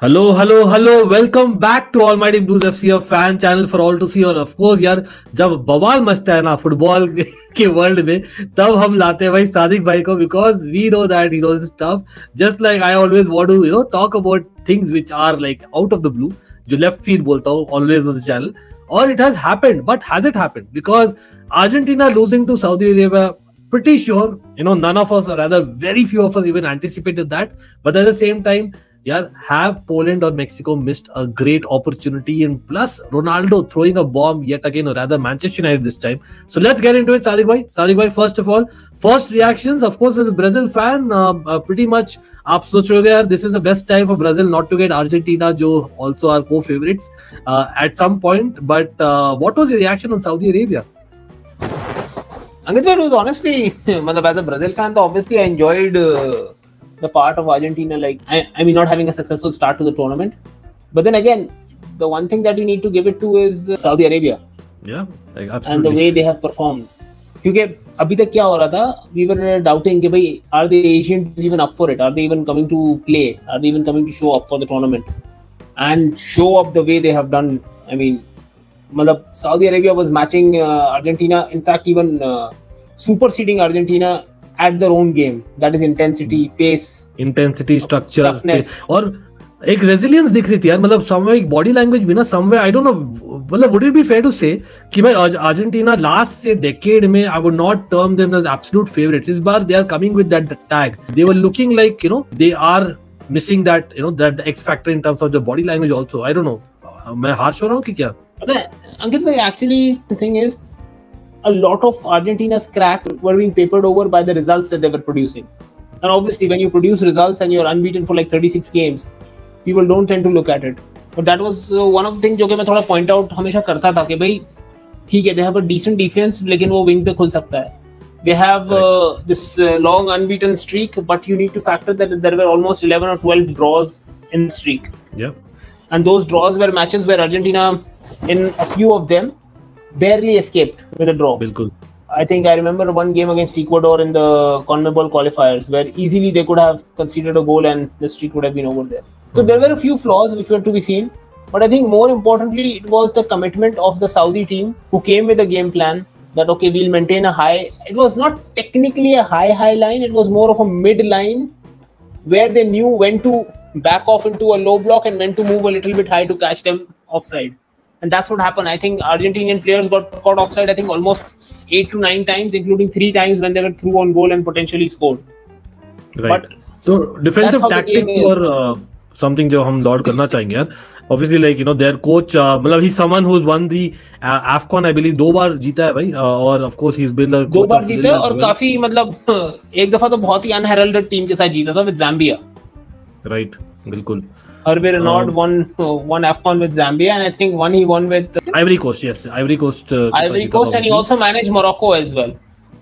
Hello, hello, hello. Welcome back to Almighty Blues FC, a fan channel for all to see. और of course यार जब बवाल मचता है ना फुटबॉल के वर्ल्ड में तब हम लाते हैं भाई सादिक भाई को because we know that he knows stuff. Just like I always want to talk about things which are like out of the blue. जो left field बोलता हूँ always on the channel. Or it has happened, but has it happened? Because Argentina losing to Saudi Arabia. Pretty sure, none of us, or rather very few of us even anticipated that. But at the same time, have Poland or Mexico missed a great opportunity? And plus, Ronaldo throwing a bomb yet again, or rather Manchester United this time. So let's get into it, Sadiq bhai. Sadiq bhai, first of all, first reactions. Of course, as a Brazil fan, pretty much, आप सोच रहे हो यार, this is the best time for Brazil not to get Argentina, जो also are co-favorites at some point. But what was your reaction on Saudi Arabia? Ankit, it was honestly, as a Brazil fan, obviously I enjoyed the part of Argentina, I mean, not having a successful start to the tournament. But then again, the one thing that you need to give it to is Saudi Arabia. Yeah, absolutely. And the way they have performed. Because अभी तक क्या हो रहा था? We were doubting कि भाई, are the Asians even up for it? Are they even coming to play? Are they even coming to show up for the tournament? And show up the way they have done. I mean, Saudi Arabia was matching Argentina, in fact even superseding Argentina at their own game. That is intensity, pace, structure, toughness. Pace. और एक resilience दिख रही थी यार, somewhere एक body language भी ना, somewhere I don't know, would it be fair to say कि भाई Argentina last say decade में I would not term them as absolute favorites. इस बार they are coming with that tag. They were looking like they are missing that that X factor in terms of the body language also. I don't know. मैं harsh हो रहा हूँ कि क्या? Ankit, actually, the thing is, a lot of Argentina's cracks were being papered over by the results that they were producing. And obviously, when you produce results and you're unbeaten for like 36 games, people don't tend to look at it. But that was one of the things जो कि मैं थोड़ा point out हमेशा करता था कि भाई ठीक है, they have a decent defense, लेकिन वो wing पे खुल सकता है. They have this long unbeaten streak, but you need to factor that there were almost 11 or 12 draws in the streak. Yeah. And those draws were matches where Argentina, in a few of them, barely escaped with a draw. Bilkul. I think I remember one game against Ecuador in the CONMEBOL qualifiers where easily they could have conceded a goal and the streak would have been over there. So there were a few flaws which were to be seen. But I think more importantly, it was the commitment of the Saudi team who came with a game plan that, okay, we'll maintain a high. It was not technically a high line. It was more of a mid line where they knew when to back off into a low block and when to move a little bit high to catch them offside. And that's what happened. I think Argentinian players got caught offside, I think almost 8 to 9 times, including 3 times when they were through on goal and potentially scored. Right. But so defensive tactics were something जो हम Lord करना चाहेंगे यार. Obviously, their coach, he's someone who's won the AFCON, I believe, 2 बार जीता है भाई. और of course he's been a 2 बार जीता है और काफी एक दफा तो बहुत ही unheralded टीम के साथ जीता था with Zambia. Right, बिल्कुल. Hervé Renard won AFCON with Zambia, and I think he won with Ivory Coast. Yes, Ivory Coast. Ivory Coast, and he also managed Morocco as well.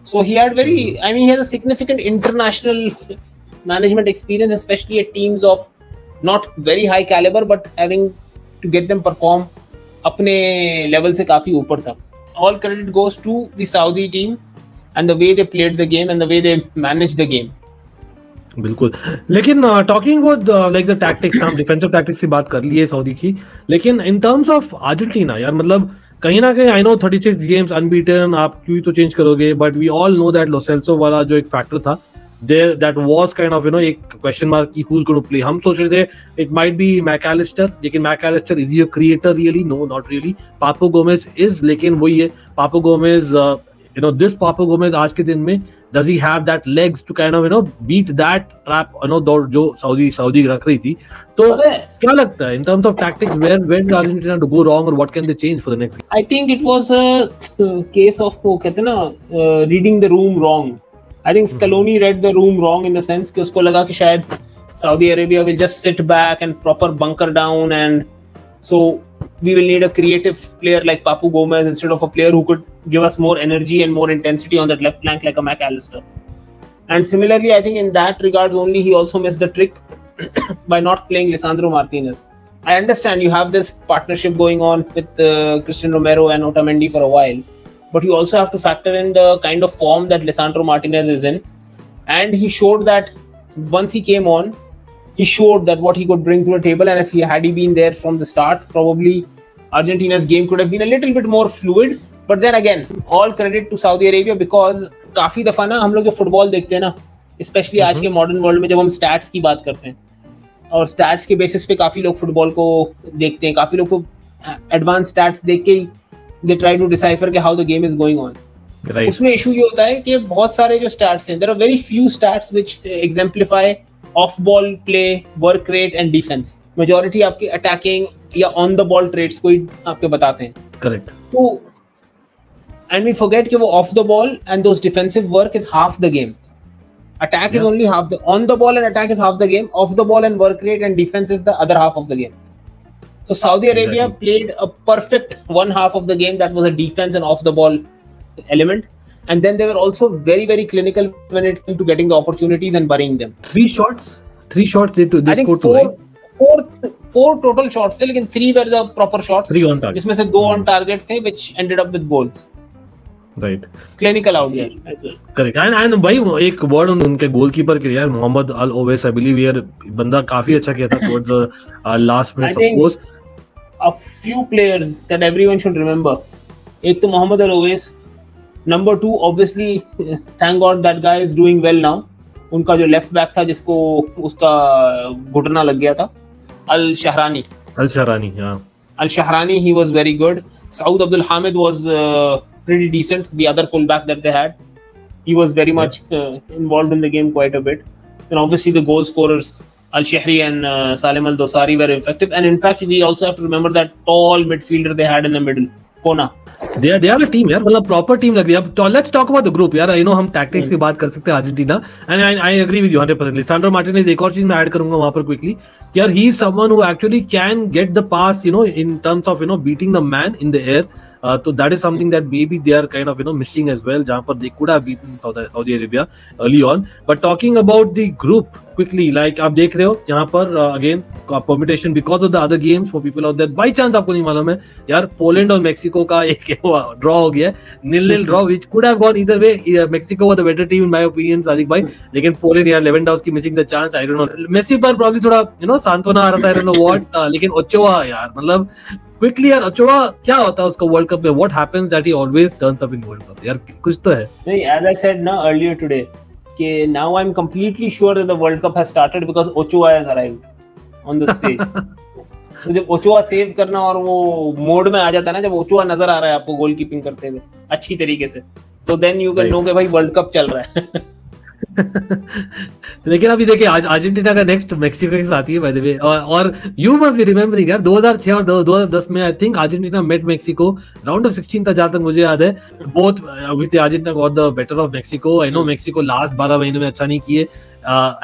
So he had he has a significant international management experience, especially at teams of not very high caliber, but having to get them perform अपने level से काफी ऊपर था. All credit goes to the Saudi team and the way they played the game and the way they managed the game. बिल्कुल. लेकिन talking about like the tactics, हम defensive tactics की बात कर ली है सऊदी की, लेकिन इन टर्म्स ऑफ अर्जेंटीना यार, कहीं ना कहीं आई नो 36 गेम्स अनबीटन, आप क्यों तो चेंज करोगे, but we all know that Lo Celso वाला जो एक फैक्टर था there, that was kind of एक क्वेश्चन मार्क की who is going to play. हम सोच रहे थे इट माइट बी मैकएलिस्टर, लेकिन McAllister is he a creator really? No, not really. Papu Gomez is, लेकिन वही है पापो गोमेज, दिस पापो गोमेज आज के दिन में does he have that legs to kind of beat that trap जो सऊदी रख रही थी. तो क्या लगता है in terms of tactics, where did Argentina to go wrong or what can they change for the next game? I think it was a case of कहते हैं ना reading the room wrong. I think Scaloni read the room wrong in the sense कि उसको लगा कि शायद Saudi Arabia will just sit back and proper bunker down, and so we will need a creative player like Papu Gomez instead of a player who could give us more energy and more intensity on that left flank like a McAllister. And similarly, I think in that regards only, he also missed the trick by not playing Lisandro Martinez. I understand you have this partnership going on with Cristian Romero and Otamendi for a while, but you also have to factor in the kind of form that Lisandro Martinez is in. And he showed that once he came on, he showed that what he could bring to the table, and if he been there from the start, probably Argentina's game could have been a little bit more fluid. But then again, all credit to Saudi Arabia, because काफी दफा ना हम लोग जो football देखते हैं ना, specially आज के मॉडर्न वर्ल्ड में जब हम स्टैट्स की बात करते हैं, और स्टैट्स के बेसिस पे काफी लोग फुटबॉल को देखते हैं, काफी लोग को एडवांस स्टैट्स देख के ही दे ट्राई टू डिसाइफर कि how the game is going on. उसमें इशू ये होता है कि बहुत सारे जो स्टैट्स हैं, there are very few stats which exemplify off ball play, work rate and defence. Majority आपके अटैकिंग या ऑन द बॉल ट्रेड्स को ही आपके बताते हैं. करेक्ट. तो and we forget कि वो off the ball and those defensive work is half the game. Attack is only half the, on the ball and attack is half the game. Off the ball and work rate and defense is the other half of the game. So Saudi Arabia played a perfect one half of the game that was a defense and off the ball element, and then they were also very very clinical when it came to getting the opportunities and burying them. Three shots they scored two, right? Four total shots थे, लेकिन 3 were the proper shots. 3 on target. जिसमें से 2 on target थे, which ended up with goals. Right. Clinical out there as well. Correct. And भाई एक word उनके goalkeeper के यार, मोहम्मद अल ओवैस, आई बिलीव यार बंदा काफी अच्छा किया था towards the last minutes, of course. A few players that everyone should remember. एक तो मोहम्मद अल Owais. Number 2, obviously, thank God that guy is doing well now. उनका जो लेफ्ट बैक था जिसको उसका घुटना लग गया था, अल शहरानी, हाँ. Al Shahrani, he was very good. Saud Abdul Hamid was pretty decent. The other fullback that they had, he was very much involved in the game quite a bit. And obviously the goal scorers Al Shehri and Salim Al Dosari were effective. And in fact, we also have to remember that tall midfielder they had in the middle, Kona. They are a team यार, मतलब proper team लग रही है. Let's talk about the group यार. You know हम tactics की बात कर सकते हैं Argentina, and I agree with you 100%. Lisandro Martinez, एक और चीज मैं ऐड करूंगा वहां पर quickly, यार he is someone who actually can get the pass, you know, in terms of, you know, beating the man in the air. So that is something that maybe they are kind of, you know, missing as well. जहाँ पर they could have beaten Saudi Arabia early on. But talking about the group quickly, like आप देख रहे हो यहाँ पर again permutation because of the other games for people out there. By chance आपको नहीं मालूम है यार, पोलैंड और मेक्सिको का एक ड्रॉ हो गया है, 0-0 draw, which could have gone either way. Mexico was the better team in my opinion, Sadiq भाई, लेकिन पोलैंड यार, Lewandowski missing the chance, I don't know. Messi पर probably थोड़ा, you know, सांत्वना आ रहा था, I don't know what, लेकिन Ochoa यार, मतलब quickly यार, Ochoa क्या होता है उसका वर्ल्ड कप में? What happens that he always turns up in World Cup? यार कुछ तो है. नहीं, as I said ना earlier today, कि now I'm completely sure that the World Cup has started because Ochoa has arrived on the stage. तो जब Ochoa save करना और वो मोड में आ जाता है ना, जब Ochoa नजर आ रहा है आपको गोल कीपिंग करते हुए अच्छी तरीके से, तो then you can know कि भाई वर्ल्ड कप चल रहा है. लेकिन अभी देखिए अर्जेंटीना का नेक्स्ट मेक्सिको के साथ ही है बाय द वे, और यू मस्ट बी रिमेम्बरिंग यार 2006 और 2010 में I think Argentina met Mexico round of 16 था, जहां तक मुझे याद है. Both obviously Argentina got the better of Mexico. I know Mexico last 12 महीने में अच्छा नहीं किए,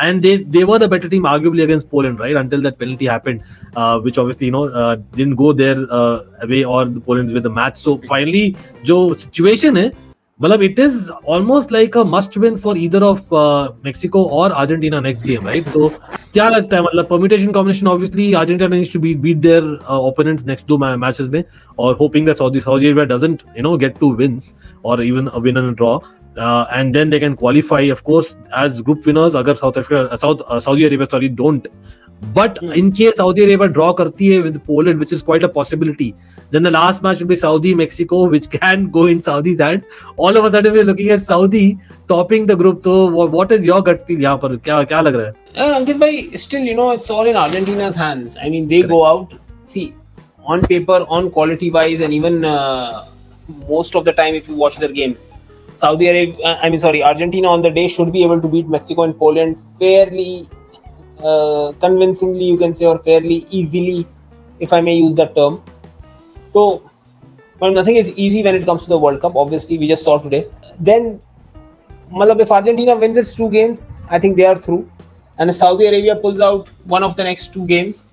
and they were the better team arguably against Poland, right, until that penalty happened, which obviously, you know, didn't go their way or the Poland with the match. So finally जो situation है, मतलब it is almost like a must win for either of Mexico or Argentina next game, right? तो क्या लगता है, मतलब permutation combination, obviously Argentina needs to beat their opponents next 2 matches में, or hoping that Saudi Arabia doesn't, you know, get 2 wins or even a win and a draw, and then they can qualify, of course, as group winners अगर Saudi Arabia don't. But in case Saudi Arabia draw करती है with Poland, which is quite a possibility, then the last match will be Saudi Mexico, which can go in Saudi's hands. All of a sudden we're looking at Saudi topping the group. So what is your gut feel यहाँ पर, क्या लग रहा है? Ankit bhai, still, you know, it's all in Argentina's hands. I mean, they go out, see, on paper, on quality wise, and even most of the time if you watch their games, Argentina on the day should be able to beat Mexico and Poland fairly convincingly, you can say, or fairly easily, if I may use that term. So, well, nothing is easy when it comes to the World Cup. Obviously, we just saw today. Then, if Argentina wins its 2 games, I think they are through. And if Saudi Arabia pulls out one of the next 2 games,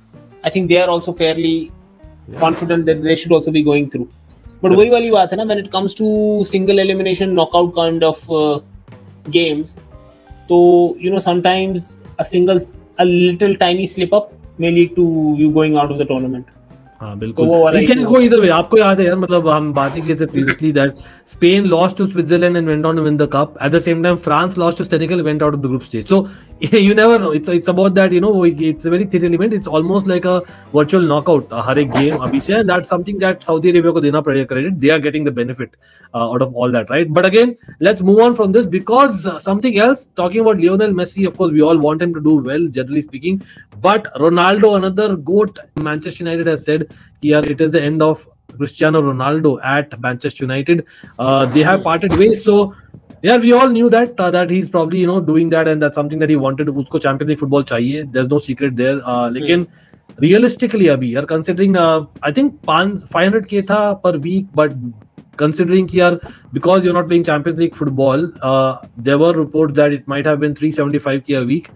I think they are also fairly confident that they should also be going through. But वही वाली बात है ना, when it comes to single elimination knockout kind of games, so, you know, sometimes a little tiny slip up may lead to you going out of the tournament. हाँ बिल्कुल, it can go either way. आपको याद है यार, मतलब हम बात ही किए थे previously that Spain lost to Switzerland and went on to win the cup. At the same time, France lost to Senegal, went out of the group stage. So You never know. It's about that, you know. It's a very thin element. It's almost like a virtual knockout. हर एक game अभी से, and that's something that Saudi Arabia को देना पड़ेगा credit. They are getting the benefit out of all that, right? But again, let's move on from this because something else. Talking about Lionel Messi, of course, we all want him to do well, generally speaking. But Ronaldo, another GOAT, Manchester United has said, "Yeah, it is the end of Cristiano Ronaldo at Manchester United." They have parted ways, so. Yeah, we all knew that that he's probably, you know, doing that, and that's something that he wanted. उसको Champions League football चाहिए. There's no secret there. लेकिन realistically अभी यार, considering I think 500k था per week, but considering कि यार because you're not playing Champions League football, there were reports that it might have been 375k a week,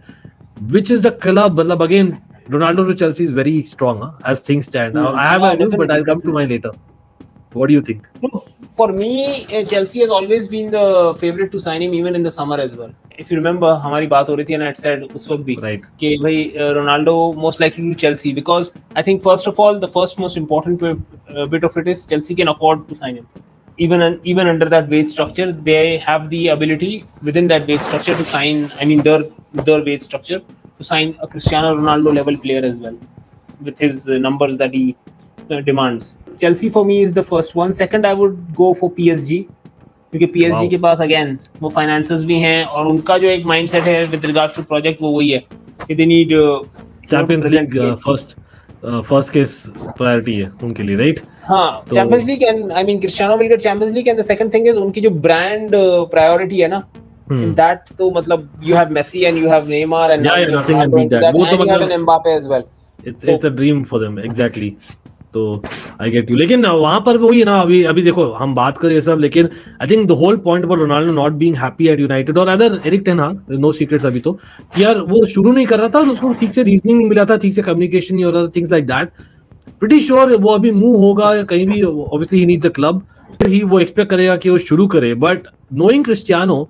which is the club. मतलब again, Ronaldo to Chelsea is very strong as things stand. I have a news, but I'll come to mine later. What do you think? For me, Chelsea has always been the favorite to sign him, even in the summer as well. If you remember, हमारी बात हो रही थी, and I said उस वक्त भी कि भाई Ronaldo most likely to Chelsea, because I think first of all, the first most important bit of it is Chelsea can afford to sign him. Even under that wage structure, they have the ability within that wage structure to sign. I mean, their wage structure to sign a Cristiano Ronaldo level player as well, with his numbers that he demands. Chelsea for me is the first one. Second, I would go for PSG, क्योंकि PSG के पास again वो finances भी हैं, और उनका जो एक mindset है with regards to project वो वही है कि they need Champions League first case priority है उनके लिए, right? हाँ, Champions League, and I mean Cristiano will get Champions League, and the second thing is उनकी जो brand priority है ना, in that तो मतलब you have Messi and you have Neymar and nothing can beat that. And you have an Mbappe as well. It's a dream for them, exactly. तो I get you, लेकिन वहां पर वही है ना, अभी देखो हम बात करें सब, लेकिन I think the whole point about Ronaldo not being happy at United और other Erik ten Hag, no secrets अभी तो, कि यार वो शुरू नहीं कर रहा था, उसको ठीक से रीजनिंग नहीं मिला था, ठीक से कम्युनिकेशन नहीं हो रहा था, things like that. Pretty sure वो अभी मूव होगा या कहीं भी, obviously he needs a club, he वो एक्सपेक्ट करेगा कि वो शुरू करे. But knowing Cristiano,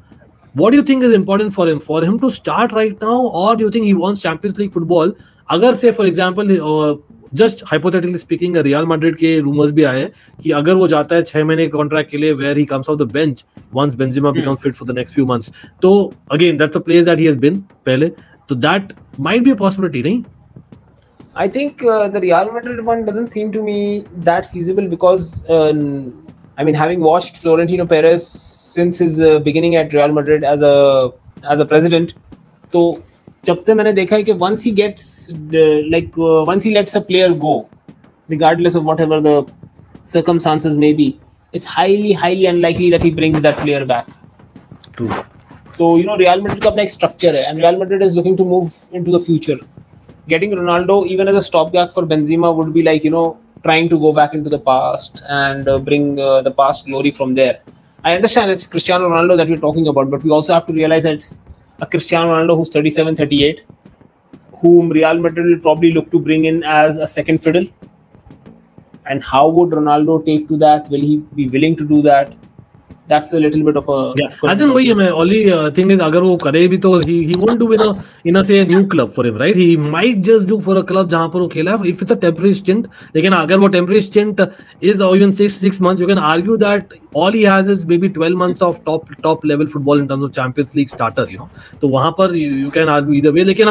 what do you think is important for him to start right now, or do you think he wants Champions League football? अगर से for example just hypothetically speaking, real Madrid के rumours भी आए कि अगर वो जाता है 6 महीने के कॉन्ट्रैक्ट के लिए, where he comes off the bench once Benzema becomes fit for the next few months, तो again that's a place that he has been पहले, तो that might be a possibility, नहीं? I think the Real Madrid one doesn't seem to me that feasible, because I mean, having watched Florentino Perez since his beginning at Real Madrid as a president, तो जब से मैंने देखा है कि once he gets once he lets a player go, regardless of whatever the circumstances may be, it's highly unlikely that he brings that player back. True. So you know, Real Madrid का अपना एक structure है, and Real Madrid is looking to move into the future. Getting Ronaldo even as a stopgap for Benzema would be like, you know, trying to go back into the past and bring the past glory from there. I understand it's Cristiano Ronaldo that we're talking about, but we also have to realize that it's a Cristiano Ronaldo who's 37, 38, whom Real Madrid will probably look to bring in as a second fiddle. And how would Ronaldo take to that? Will he be willing to do that? That's a little bit of a... Yeah, I think वही है, only thing is अगर वो करे भी तो he won't do in a say a new club for him, right? He might just do for a club जहाँ पर वो खेला है, if it's a temporary stint. लेकिन अगर वो temporary stint is or even 6 months, you can argue that all he has is maybe 12 months of top level football in terms of Champions League starter, you know. तो वहाँ पर you can argue either way. लेकिन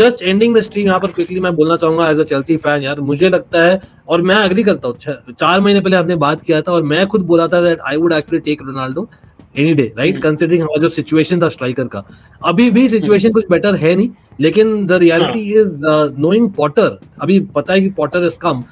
just ending the stream यहाँ पर quickly मैं बोलना चाहूँगा as a Chelsea fan, यार मुझे लगता है, और मैं एग्री करता हूँ, 4 महीने पहले आपने बात किया था और मैं खुद बोला था that I would actually take Ronaldo any day, right? Considering हमारा जो situation था स्ट्राइकर का, अभी भी situation कुछ better है नहीं, लेकिन the reality is knowing Potter, अभी पता है कि Potter has come.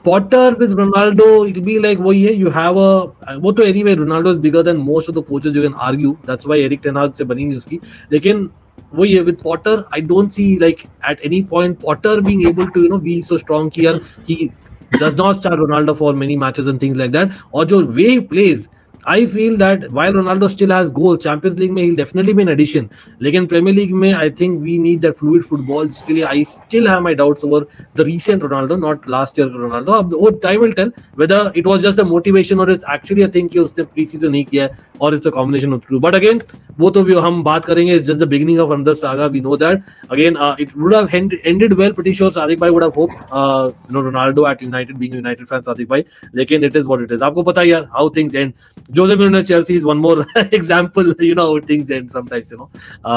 Potter with Ronaldo, it'll be like वही है, you have a, वो तो anyway Ronaldo is bigger than most of the coaches, you can argue, that's why Eric Ten Hag से बनी नहीं उसकी, लेकिन वही है with Potter, I don't see like at any point Potter being able to, you know, be so strong कि यार he does not start Ronaldo for many matches and things like that, और जो way he plays, I feel that while Ronaldo still has goals, Champions League में he'll definitely be an addition. लेकिन Premier League में I think we need that fluid football. जिसके लिए I still have my doubts over the recent Ronaldo, not last year Ronaldo. अब वो time will tell whether it was just a motivation or it's actually a thing कि उसने pre-season नहीं किया है or it's a combination of two. But again, वो तो हम बात करेंगे. It's just the beginning of another saga. We know that. Again, it would have ended well. Pretty sure Sadiq bhai would have hoped, you know, Ronaldo at United, being a United fan, Sadiq bhai. लेकिन it is what it is. आपको पता है यार how things end. Jose Mourinho Chelsea is one more example. You know how things end sometimes. You know,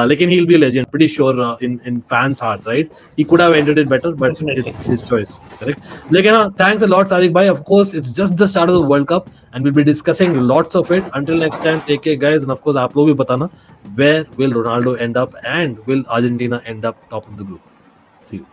like he'll be a legend. Pretty sure in fans' hearts, right? He could have ended it better, but it's his choice. Correct. Like, you know, thanks a lot, Sadiq bhai. Of course, it's just the start of the World Cup, and we'll be discussing lots of it. Until next time, take care, guys. And of course, aap log bhi batana, where will Ronaldo end up, and will Argentina end up top of the group? See you.